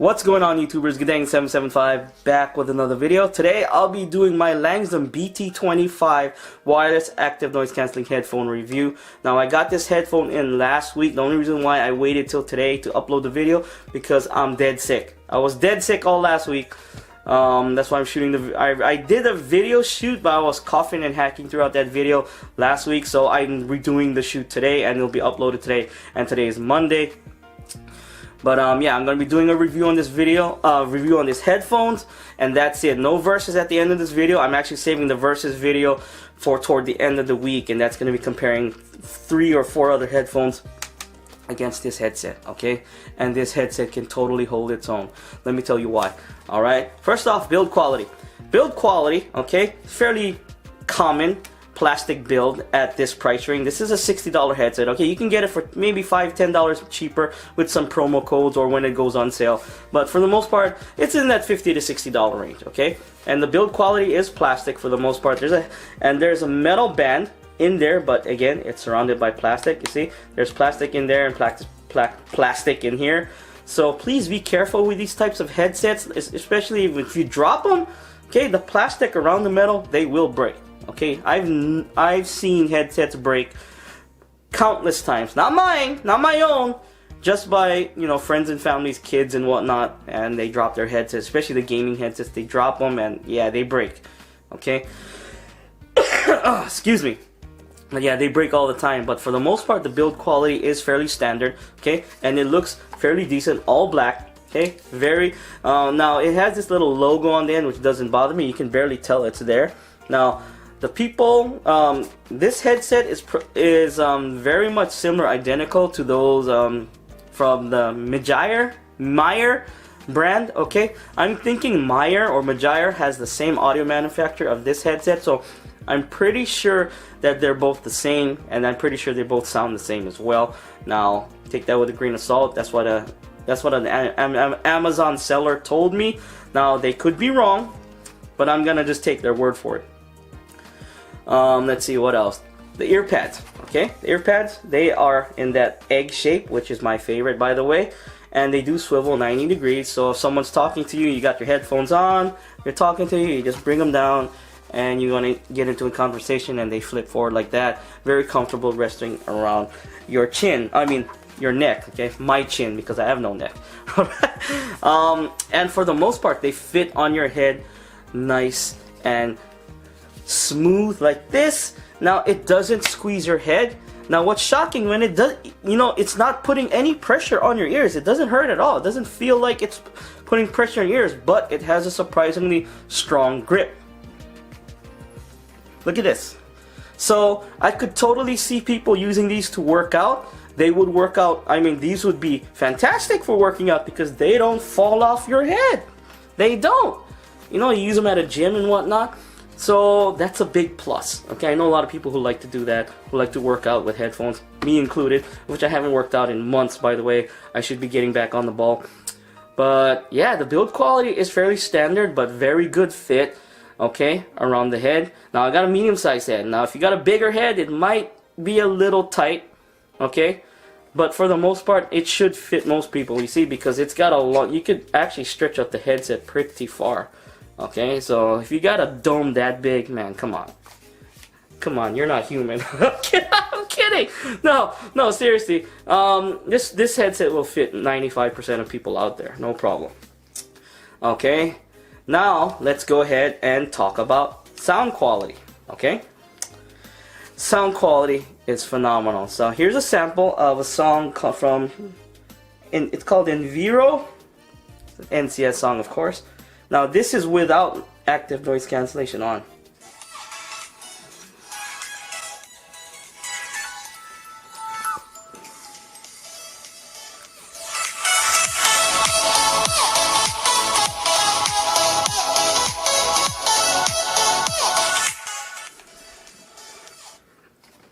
What's going on, YouTubers? Guddang 775 back with another video. Today I'll be doing my Langsdom BT25 wireless active noise cancelling headphone review. Now I got this headphone in last week. The only reason why I waited till today to upload the video because I'm dead sick. I was dead sick all last week. That's why I'm shooting the. I did a video shoot, but I was coughing and hacking throughout that video last week. So I'm redoing the shoot today, and it'll be uploaded today. And today is Monday. But yeah, I'm gonna be doing a review on this video, review on these headphones, and that's it. No verses at the end of this video. I'm actually saving the verses video for toward the end of the week, and that's gonna be comparing 3 or 4 other headphones against this headset, okay? And this headset can totally hold its own. Let me tell you why. All right. First off, build quality. Build quality, okay? Fairly common plastic build at this price range. This is a $60 headset, okay? You can get it for maybe $5–10 cheaper with some promo codes or when it goes on sale, but for the most part it's in that $50 to $60 range, okay? And the build quality is plastic for the most part. There's a metal band in there, but again, it's surrounded by plastic. You see, there's plastic in there and plastic in here, so please be careful with these types of headsets, especially if you drop them, okay? The plastic around the metal, they will break. Okay, I've seen headsets break countless times. Not mine, not my own, just by, you know, friends and families, kids and whatnot, and they drop their headsets, especially the gaming headsets. They drop them and yeah, they break. Okay, excuse me. But yeah, they break all the time. But for the most part, the build quality is fairly standard. Okay, and it looks fairly decent, all black. Okay, very. Now it has this little logo on the end, which doesn't bother me. You can barely tell it's there. Now, the people, this headset is very much similar, identical to those from the Meyer brand. Okay, I'm thinking Meyer or Meyer has the same audio manufacturer of this headset, so I'm pretty sure that they're both the same, and I'm pretty sure they both sound the same as well. Now, take that with a grain of salt. That's what an Amazon seller told me. Now, they could be wrong, but I'm gonna just take their word for it. Let's see what else. The ear pads, okay? The ear pads, they are in that egg shape, which is my favorite, by the way, and they do swivel 90 degrees. So if someone's talking to you, you got your headphones on, they're talking to you, you just bring them down, and you want to get into a conversation, and they flip forward like that. Very comfortable, resting around your chin. I mean, your neck, okay? My chin, because I have no neck. And for the most part, they fit on your head nice and smooth like this. Now, it doesn't squeeze your head. Now, what's shocking, when it does, you know, it's not putting any pressure on your ears. It doesn't hurt at all. It doesn't feel like it's putting pressure on your ears, but it has a surprisingly strong grip. Look at this. So I could totally see people using these to work out. They would work out. I mean, these would be fantastic for working out because they don't fall off your head. They don't. You know, you use them at a gym and whatnot. So that's a big plus. Okay, I know a lot of people who like to do that, who like to work out with headphones, me included, which I haven't worked out in months, by the way. I should be getting back on the ball. But yeah, the build quality is fairly standard, but very good fit, okay, around the head. Now, I got a medium-sized head. Now, if you got a bigger head, it might be a little tight, okay? But for the most part, it should fit most people, you see, because it's got a long, you could actually stretch out the headset pretty far. Okay, so if you got a dome that big, man, come on. Come on, you're not human. I'm kidding. No, seriously. This headset will fit 95% of people out there. No problem. Okay, now let's go ahead and talk about sound quality. Okay? Sound quality is phenomenal. So here's a sample of a song from, it's called Enviro. NCS song, of course. Now, this is without active noise cancellation on.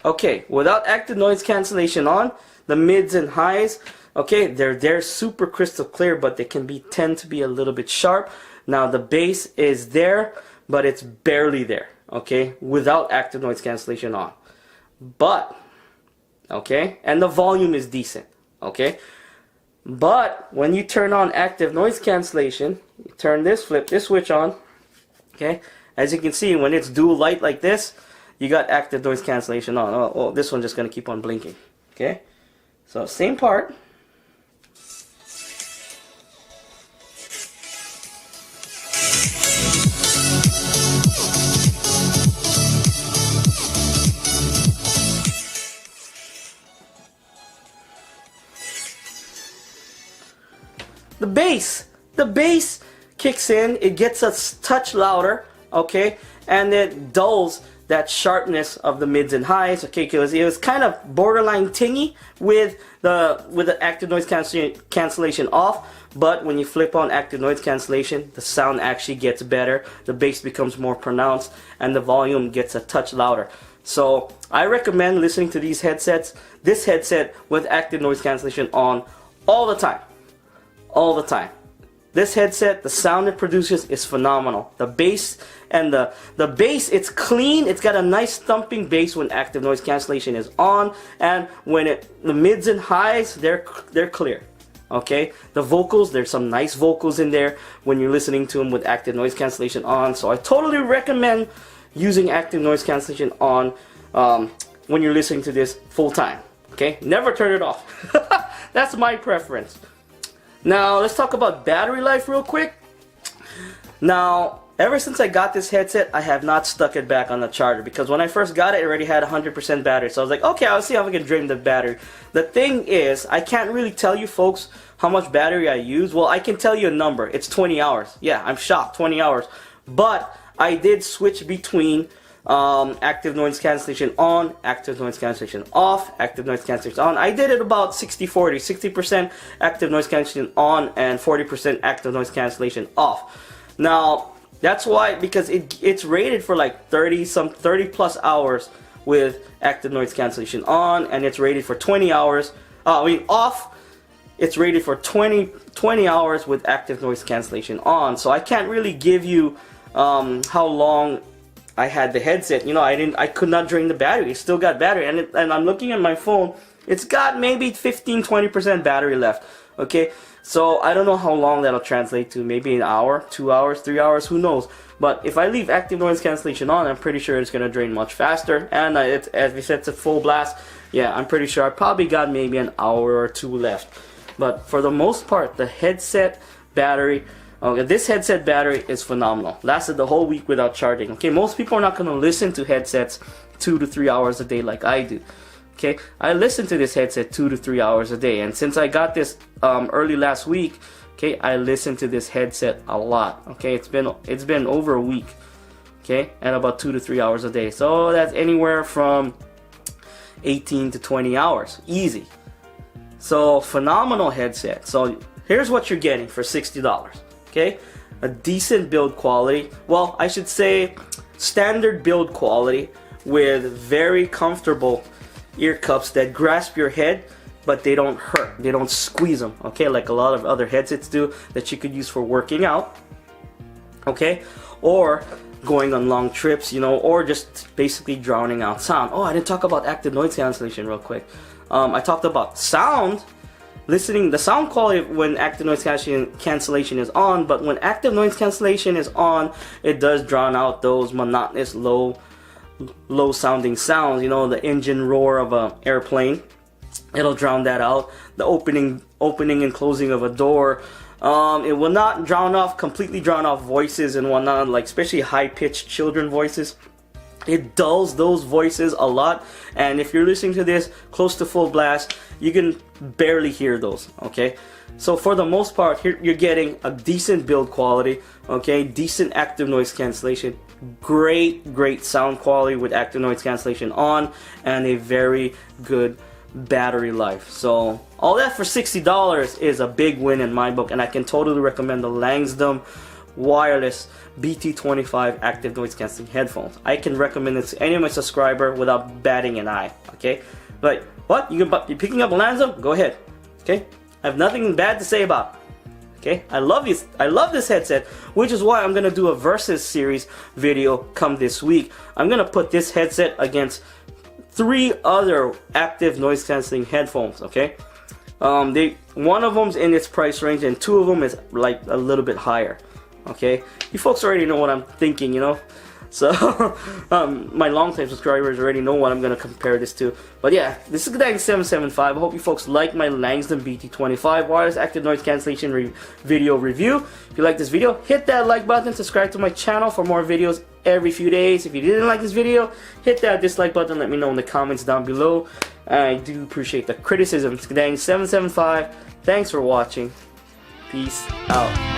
Okay, without active noise cancellation on, the mids and highs, okay, they're super crystal clear, but they can tend to be a little bit sharp. Now, the bass is there, but it's barely there, okay, without active noise cancellation on. But, okay, and the volume is decent, okay. But when you turn on active noise cancellation, you turn this, flip this switch on, okay, as you can see, when it's dual light like this, you got active noise cancellation on. Oh, this one's just going to keep on blinking, okay. So same part. The bass kicks in, it gets a touch louder, okay, and it dulls that sharpness of the mids and highs, okay, because it was kind of borderline tingy with the active noise cancellation off, but when you flip on active noise cancellation, the sound actually gets better, the bass becomes more pronounced, and the volume gets a touch louder. So I recommend listening to these headsets, this headset with active noise cancellation on all the time. All the time. This headset, the sound it produces is phenomenal. The bass and the bass, it's clean. It's got a nice thumping bass when active noise cancellation is on, and when the mids and highs, they're clear. Okay, the vocals, there's some nice vocals in there when you're listening to them with active noise cancellation on. So I totally recommend using active noise cancellation on when you're listening to this full time. Okay, never turn it off. That's my preference. Now let's talk about battery life real quick. Now ever since I got this headset, I have not stuck it back on the charger, because when I first got it, it already had 100% battery. So I was like, okay, I'll see how I can drain the battery. The thing is, I can't really tell you folks how much battery I use. Well, I can tell you a number. It's 20 hours. Yeah, I'm shocked, 20 hours. But I did switch between active noise cancellation on, active noise cancellation off, active noise cancellation on. I did it about 60-40, 60% active noise cancellation on and 40% active noise cancellation off. Now that's why, because it's rated for like 30 plus hours with active noise cancellation on, and it's rated for 20 hours. Off. It's rated for 20 hours with active noise cancellation on. So I can't really give you how long I had the headset. You know, I could not drain the battery. It still got battery, and I'm looking at my phone. It's got maybe 15-20% battery left. Okay, so I don't know how long that'll translate to. Maybe an hour, 2 hours, 3 hours, who knows. But if I leave active noise cancellation on, I'm pretty sure it's gonna drain much faster. And as we said, it's a full blast. Yeah, I'm pretty sure I probably got maybe an hour or two left. But for the most part, the headset battery, this headset battery is phenomenal. Lasted the whole week without charging. Okay, most people are not going to listen to headsets 2 to 3 hours a day like I do. Okay, I listen to this headset 2 to 3 hours a day, and since I got this early last week, okay, I listened to this headset a lot. Okay, it's been over a week. Okay, and about 2 to 3 hours a day. So that's anywhere from 18 to 20 hours, easy. So phenomenal headset. So here's what you're getting for $60. Okay, a decent build quality. Well, I should say standard build quality with very comfortable ear cups that grasp your head, but they don't hurt. They don't squeeze them. Okay, like a lot of other headsets do that you could use for working out. Okay, or going on long trips, you know, or just basically drowning out sound. Oh, I didn't talk about active noise cancellation real quick. I talked about sound. Listening, the sound quality when active noise cancellation is on, but when active noise cancellation is on, it does drown out those monotonous low sounding sounds. You know, the engine roar of an airplane, it'll drown that out. The opening and closing of a door, it will not completely drown off voices and whatnot, like especially high-pitched children voices. It dulls those voices a lot, and if you're listening to this close to full blast, you can barely hear those. Okay, so for the most part, here you're getting a decent build quality. Okay, decent active noise cancellation, great sound quality with active noise cancellation on, and a very good battery life. So all that for $60 is a big win in my book, and I can totally recommend the Langsdom wireless BT25 active noise cancelling headphones. I can recommend this to any of my subscribers without batting an eye. Okay, but what, you're picking up a Langsdom? Go ahead. Okay, I have nothing bad to say about it. Okay, I love this headset, which is why I'm gonna do a versus series video come this week. I'm gonna put this headset against 3 other active noise cancelling headphones. Okay, One of them's in its price range, and two of them is like a little bit higher. Okay, you folks already know what I'm thinking, you know. So my long-time subscribers already know what I'm gonna compare this to. But yeah, this is Guddang 775. I hope you folks like my Langsdom BT25 wireless active noise cancellation video review. If you like this video, hit that like button. Subscribe to my channel for more videos every few days. If you didn't like this video, hit that dislike button. Let me know in the comments down below. I do appreciate the criticism. It's Guddang 775. Thanks for watching. Peace out.